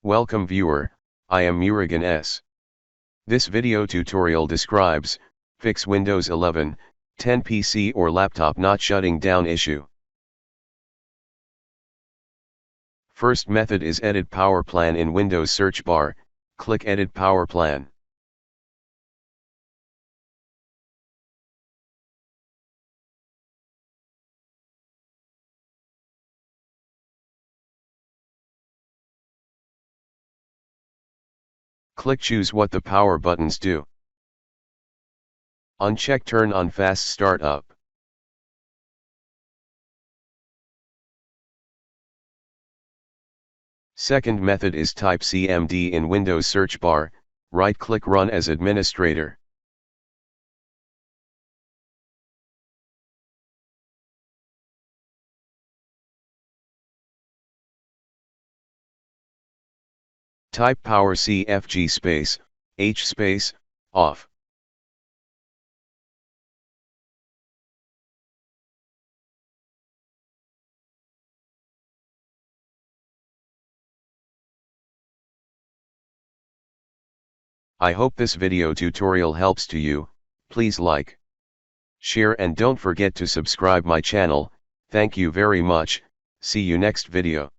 Welcome viewer, I am Murugan S. This video tutorial describes, fix Windows 11, 10 PC or laptop not shutting down issue. First method is Edit Power Plan in Windows search bar, click Edit Power Plan. Click choose what the power buttons do. Uncheck turn on fast startup. Second method is type CMD in Windows search bar, right click run as administrator. Type power CFG space, H space, off. I hope this video tutorial helps to you. Please like, share and don't forget to subscribe my channel. Thank you very much. See you next video.